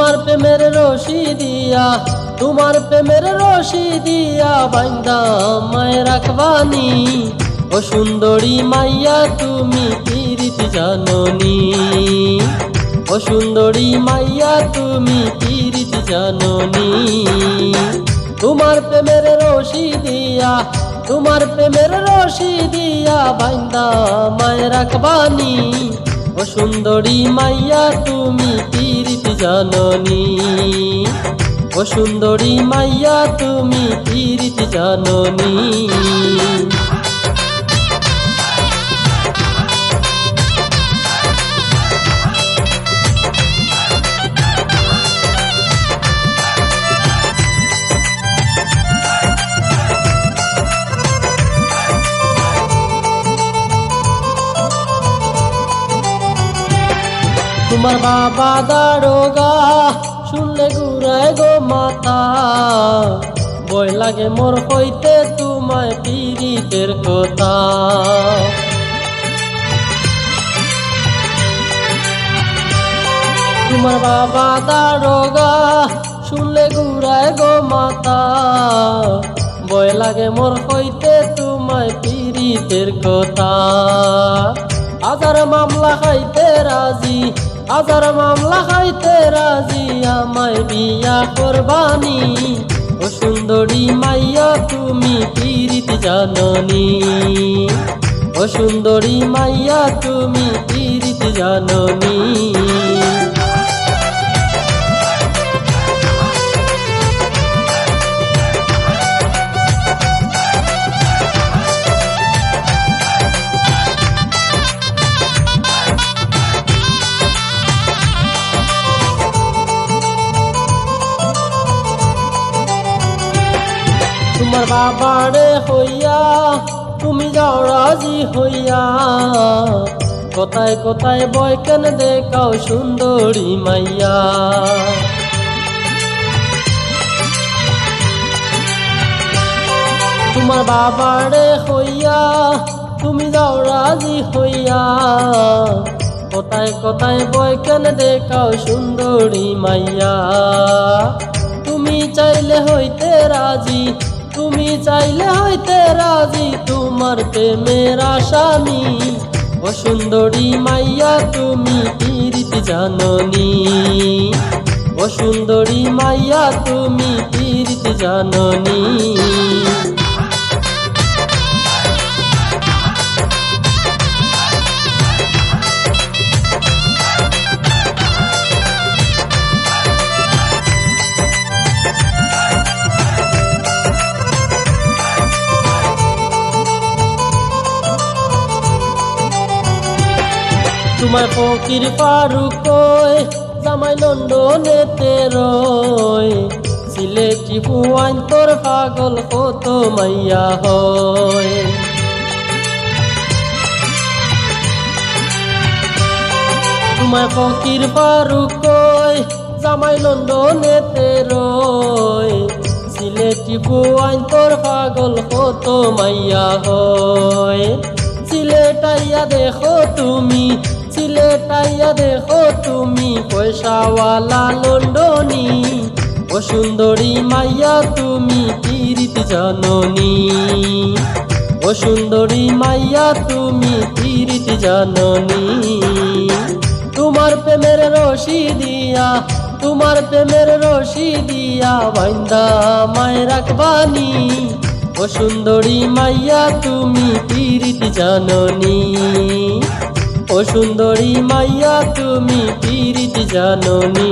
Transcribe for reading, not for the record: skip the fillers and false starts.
তোমার প্রেমের রশি দিয়া, তোমার প্রেমের রশি দিয়া বাইন্দা আমায় রাখবানি। ও সুন্দরী মাইয়া তুমি প্রীতি জাননি, ও সুন্দরী মাইয়া তুমি প্রীতি জাননি। তোমার প্রেমের রশি দিয়া, তোমার প্রেমের রশি দিয়া বাইন্দা আমায় রাখবানি। ও সুন্দরী মাইয়া তুমি প্রীতি জাননি, ও সুন্দরী মাইয়া তুমি প্রীতি জাননি। তোমার বাবা দারোগা শুনলে ঘুরায় গো মাথা, ভয় লাগে মোর হইতে তোমায় পীড়িতের কথা। তোমার বাবা দারোগা শুনলে ঘুরায় গো মাথা, ভয় লাগে মোর হইতে তোমায় পীড়িতের কথা। হাজার মামলা খাইতে রাজি, হাজার মামলা খাইতে রাজি আমায় বিয়া করবানি। ও সুন্দরী মাইয়া তুমি প্রীতি জাননি, ও সুন্দরী মাইয়া তুমি প্রীতি জাননি। তোমার বাবারে হইয়া তুমি যাও রাজি হইয়া, কোথায় কোথায় বয় কেন দেখাও সুন্দরী মাইয়া। তোমার বাবারে হইয়া তুমি যাও রাজি হইয়া, কোথায় কোথায় বয় কেন দেখাও সুন্দরী মাইয়া। তুমি চাইলে হইতে রাজি, তুমি চাইলে হইতে রাজি তোমার প্রেমের আসামি। ও সুন্দরী মাইয়া তুমি প্রীতি জাননি, ও সুন্দরী মাইয়া তুমি প্রীতি জাননি। তোমার ফকির ফারুক জামাই লন্ডনেতে রয়, সিলেটি হুয়াইন তোর পাগল কত মাইয়া হয়। তোমার ফকির ফারুক জামাই লন্ডনেতে রয়, সিলেটি হুয়াইন তোর পাগল কত মাইয়া হয়। সিলেটাইয়া দেখো তুমি, সিলেটাইয়া দেখো তুমি পয়সাওয়ালা লন্ডনী। ও সুন্দরী মাইয়া তুমি প্রীতি জাননি, ও সুন্দরী মাইয়া তুমি প্রীতি জাননি। তোমার প্রেমের রশি দিয়া, তোমার প্রেমের রশি দিয়া বাইন্দা আমায় রাখবানি। ও সুন্দরী মাইয়া তুমি প্রীতি জাননি, ও সুন্দরী মাইয়া তুমি প্রীতি জাননি।